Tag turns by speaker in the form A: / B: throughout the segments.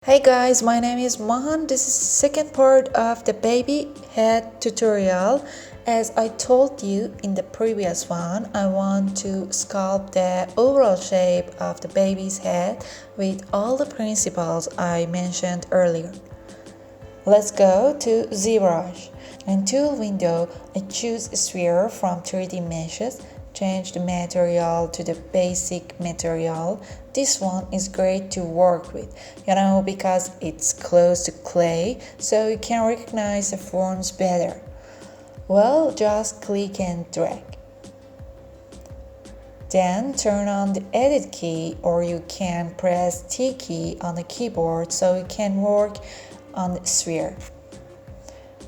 A: Hey guys, my name is Mohan. This is the second part of the baby head tutorial. As I told you in the previous one, I want to sculpt the overall shape of the baby's head with all the principles I mentioned earlier. Let's go to Zbrush. In Tool window, I choose a sphere from 3D meshes, change the material to the basic material. This one is great to work with, because it's close to clay, so you can recognize the forms better. Well, just click and drag. Then turn on the edit key, or you can press T key on the keyboard so you can work on the sphere.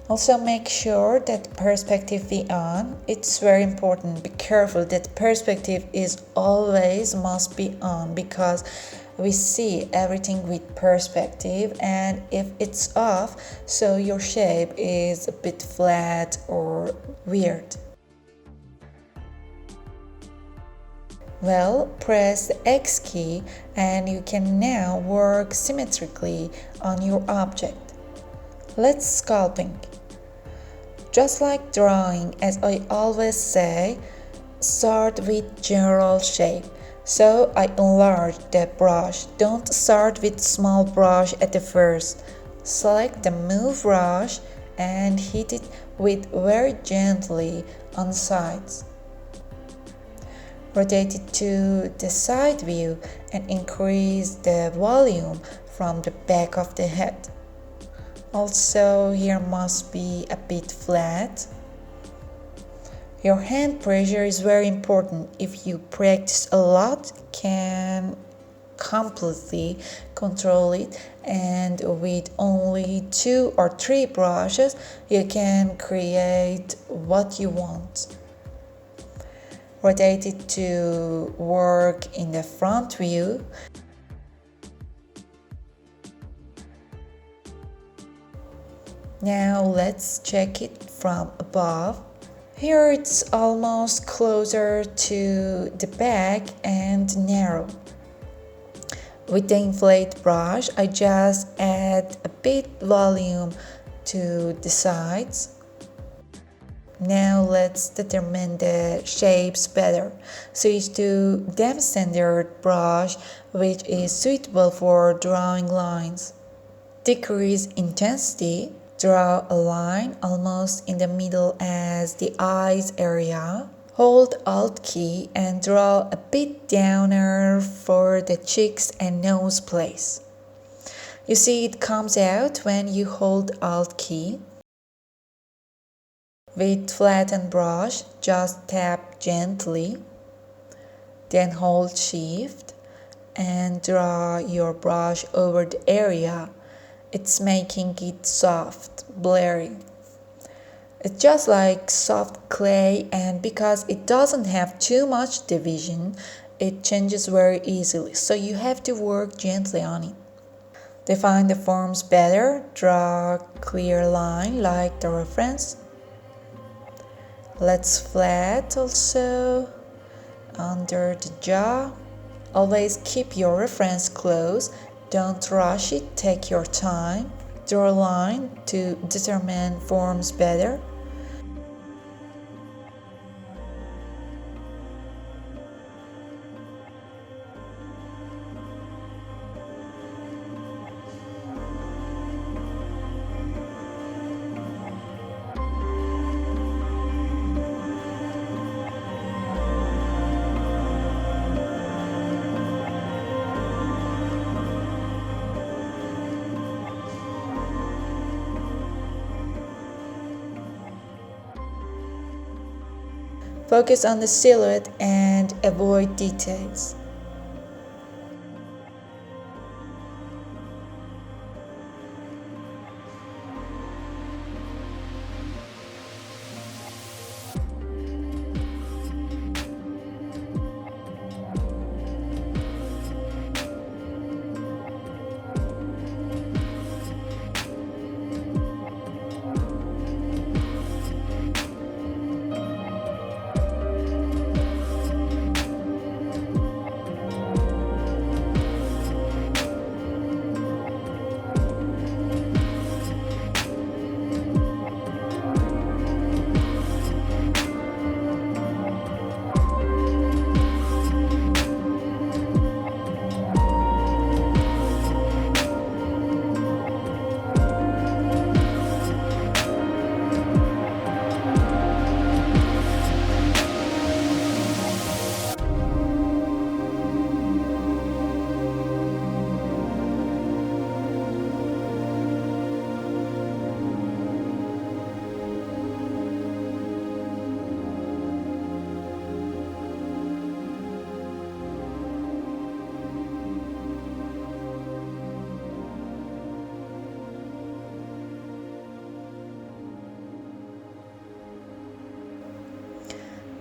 A: Also make sure that the perspective be on. It's very important. Be careful that perspective is always must be on because we see everything with perspective, and if it's off, so your shape is a bit flat or weird. Well, press the X key and you can now work symmetrically on your object. Let's sculpting. Just like drawing, as I always say, start with general shape. So I enlarge the brush. Don't start with small brush at the first. Select the move brush and hit it with very gently on the sides. Rotate it to the side view and increase the volume from the back of the head. Also, here must be a bit flat. Your hand pressure is very important. If you practice a lot, can completely control it, and with only 2 or 3 brushes, you can create what you want. Rotate it to work in the front view. Now let's check it from above. Here it's almost closer to the back and narrow. With the inflate brush, I just add a bit volume to the sides. Now let's determine the shapes better. Switch to Depth Standard brush, which is suitable for drawing lines. Decrease intensity. Draw a line almost in the middle as the eyes area. Hold Alt key and draw a bit downer for the cheeks and nose place. You see it comes out when you hold Alt key. With flattened brush, just tap gently. Then hold Shift and draw your brush over the area. It's making it soft, blurry. It's just like soft clay, and because it doesn't have too much division, it changes very easily, so you have to work gently on it. Define the forms better, draw a clear line like the reference. Let's flat also under the jaw. Always keep your reference close. Don't rush it, take your time. Draw a line to determine forms better. Focus on the silhouette and avoid details.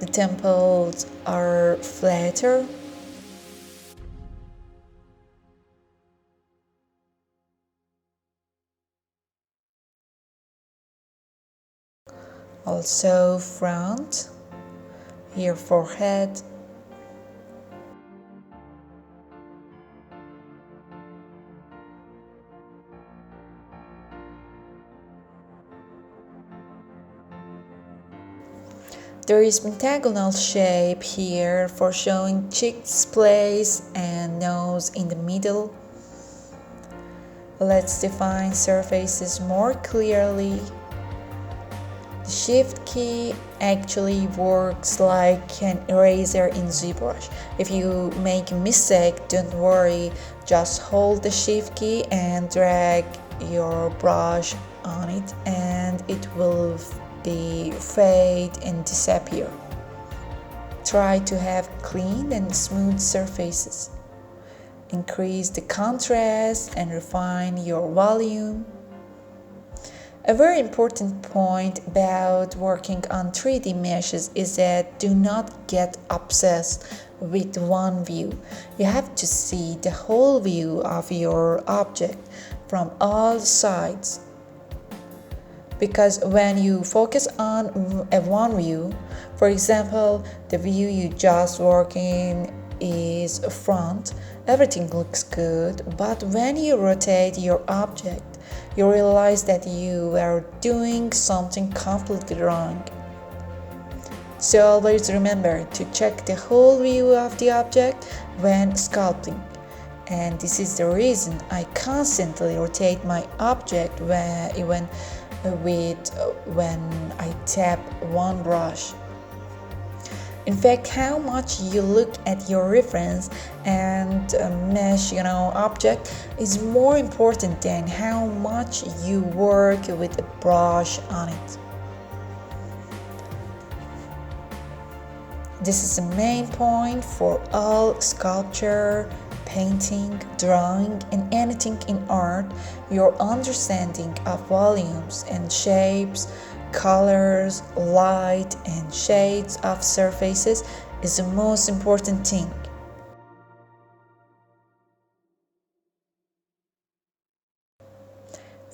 A: The temples are flatter. Also front, here forehead. There is pentagonal shape here for showing cheeks place and nose in the middle. Let's define surfaces more clearly. The Shift key actually works like an eraser in Zbrush. If you make a mistake, don't worry, just hold the Shift key and drag your brush on it and it will be fade and disappear. Try to have clean and smooth surfaces. Increase the contrast and refine your volume. A very important point about working on 3D meshes is that do not get obsessed with one view. You have to see the whole view of your object from all sides. Because when you focus on one view, for example, the view you just work in is front, everything looks good, but when you rotate your object, you realize that you are doing something completely wrong. So always remember to check the whole view of the object when sculpting. And this is the reason I constantly rotate my object when I tap one brush. In fact, how much you look at your reference and mesh, object is more important than how much you work with a brush on it. This is the main point for all sculpture, painting, drawing, and anything in art. Your understanding of volumes and shapes, colors, light, and shades of surfaces is the most important thing.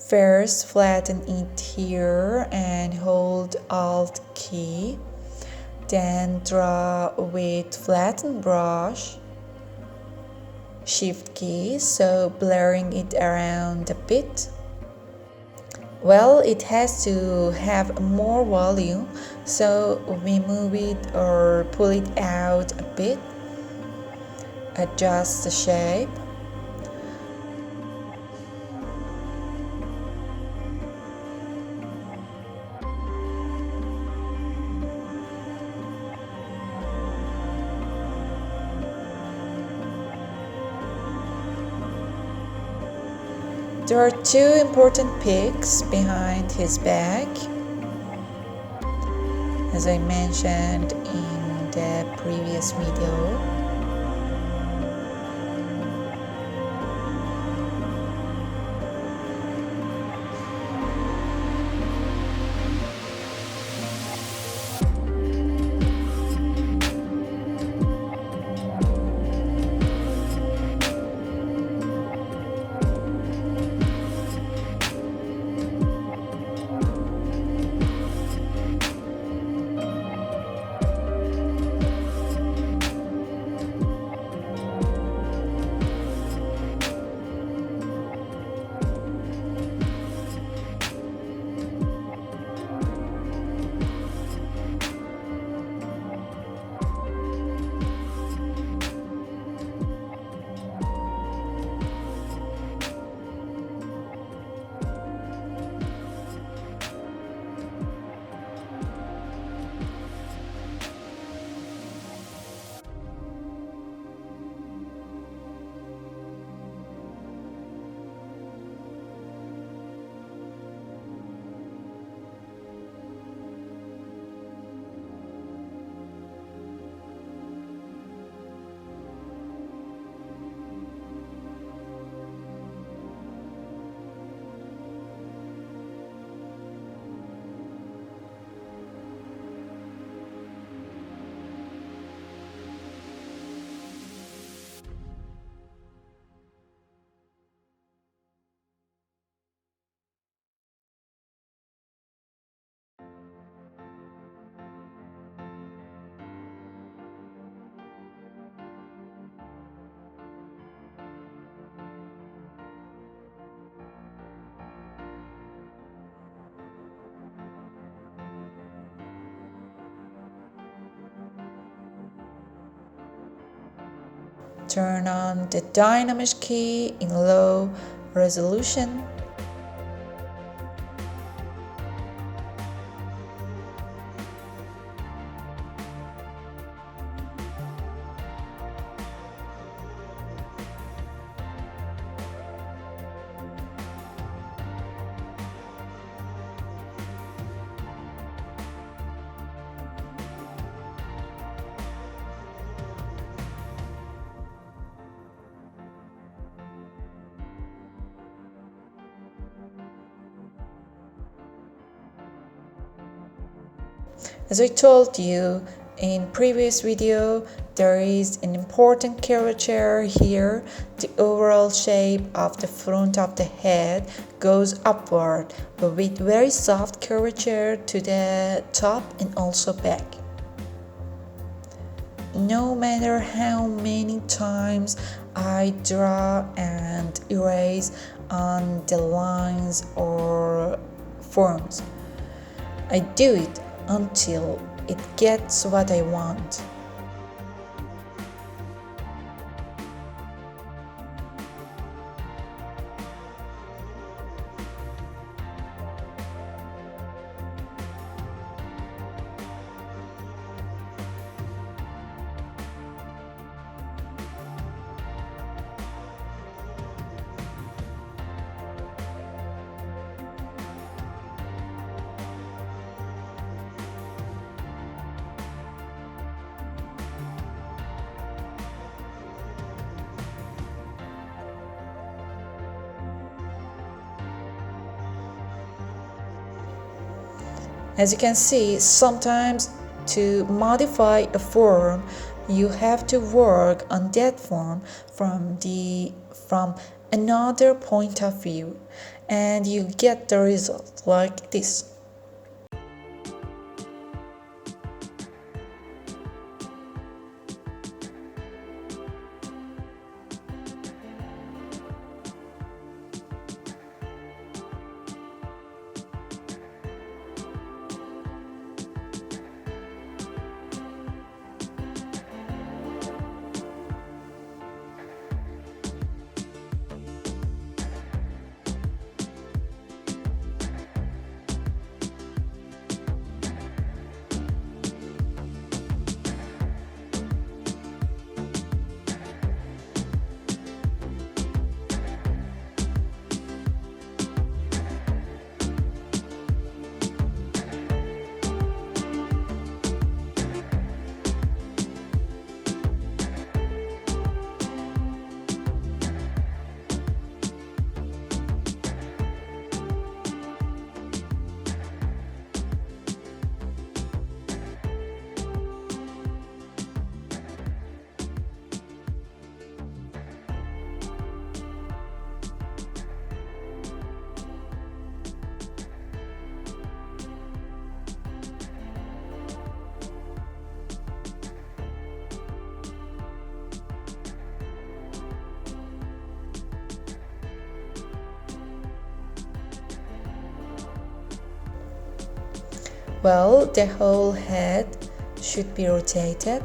A: First, flatten it here and hold Alt key. Then draw with flattened brush. Shift key, so blurring it around a bit. Well, it has to have more volume, so we move it or pull it out a bit. Adjust the shape. There are two important peaks behind his back, as I mentioned in the previous video. Turn on the dynamic key in low resolution. As I told you in previous video, there is an important curvature here. The overall shape of the front of the head goes upward, but with very soft curvature to the top and also back. No matter how many times I draw and erase on the lines or forms, I do it until it gets what I want. As you can see, sometimes to modify a form, you have to work on that form from another point of view, and you get the result like this. Well, the whole head should be rotated.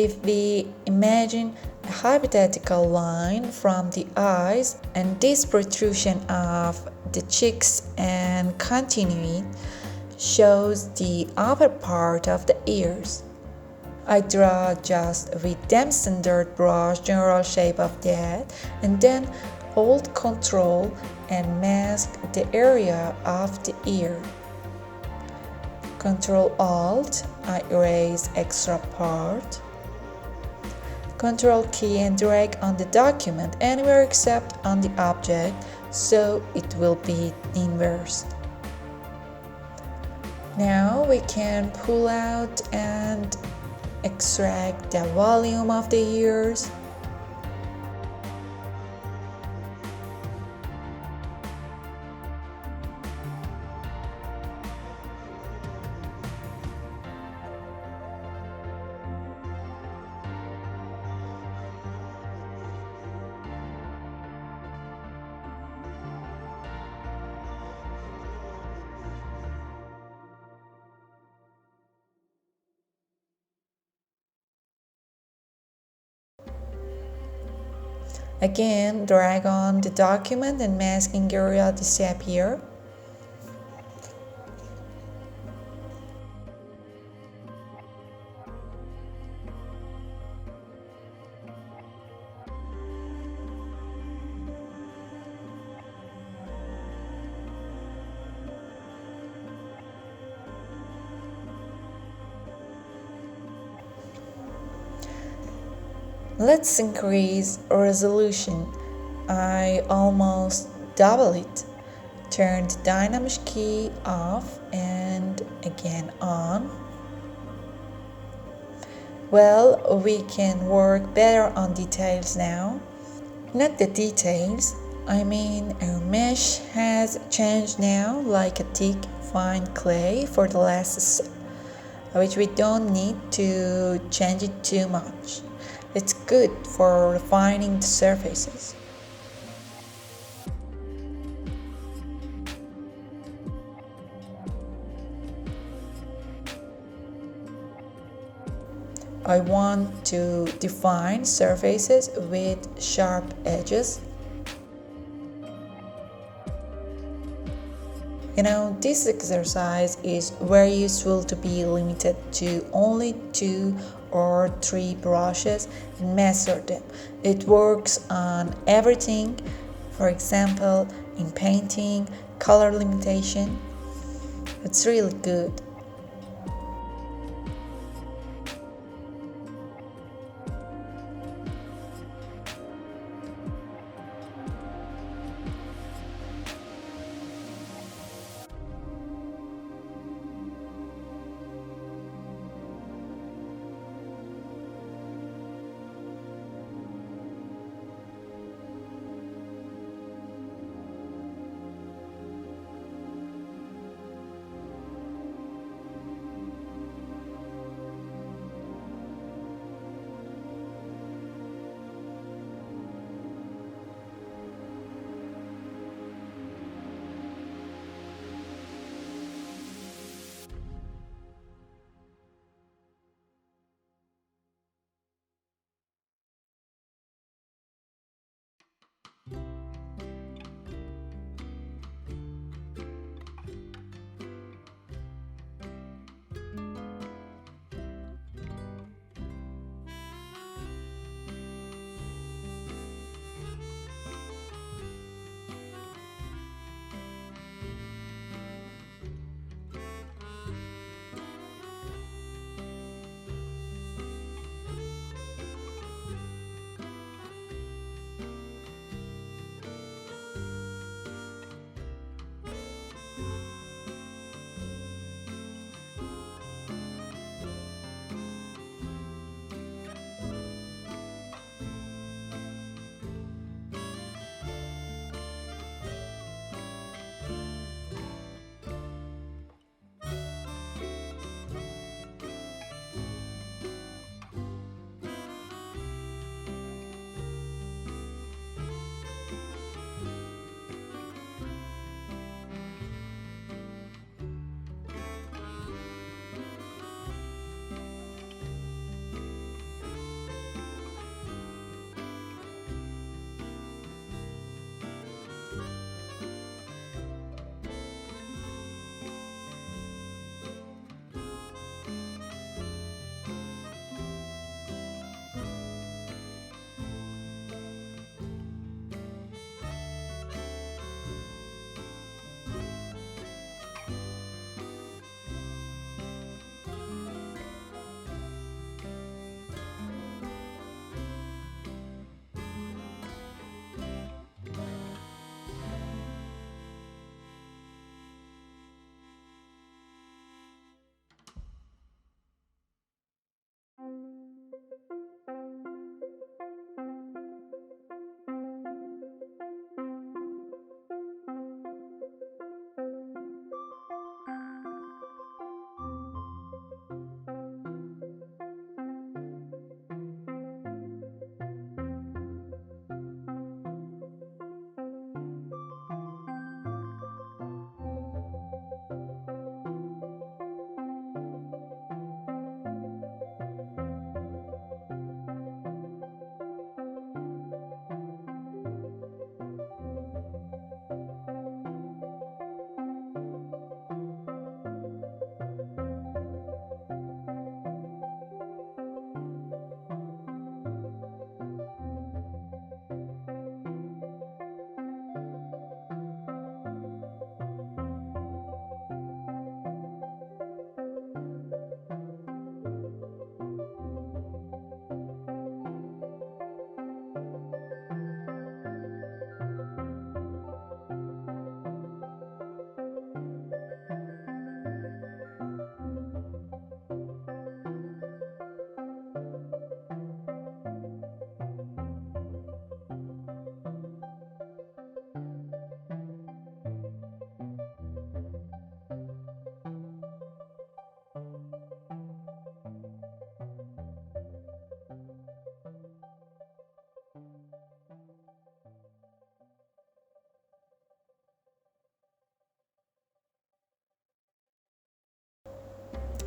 A: if we imagine a hypothetical line from the eyes and this protrusion of the cheeks and continue it, shows the upper part of the ears. I draw just with them standard brush general shape of that and then hold Ctrl and mask the area of the ear. Ctrl Alt, I erase extra part. Ctrl key and drag on the document anywhere except on the object, so it will be inversed. Now we can pull out and extract the volume of the ears. Again, drag on the document and masking area disappear. Let's increase resolution. I almost double it. Turn the dynamic key off and again on. Well, we can work better on details now. Not the details, I mean our mesh has changed now like a thick fine clay for the last step, which we don't need to change it too much. It's good for refining the surfaces. I want to define surfaces with sharp edges. This exercise is very useful to be limited to only 2 or 3 brushes and master them. It works on everything, for example, in painting, color limitation. It's really good.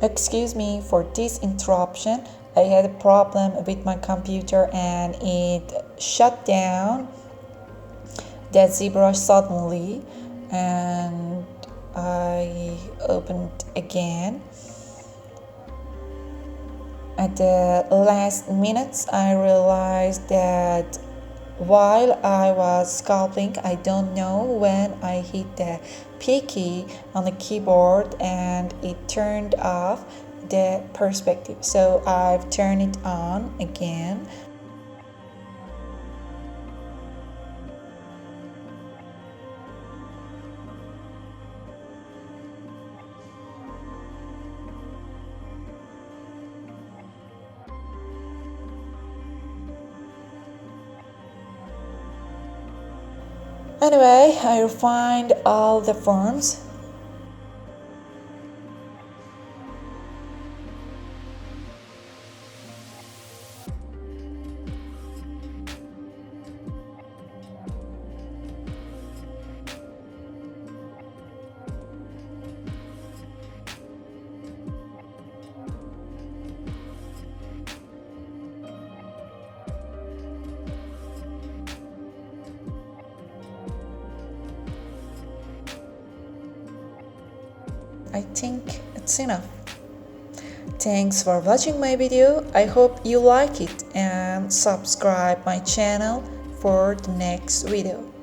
A: Excuse me for this interruption. I had a problem with my computer and it shut down that Zbrush suddenly, and I opened again. At the last minutes, I realized that while I was sculpting, I don't know when I hit the P key on the keyboard and it turned off the perspective. So I've turned it on again. Anyway, I refined all the forms. I think it's enough. Thanks for watching my video. I hope you like it and subscribe my channel for the next video.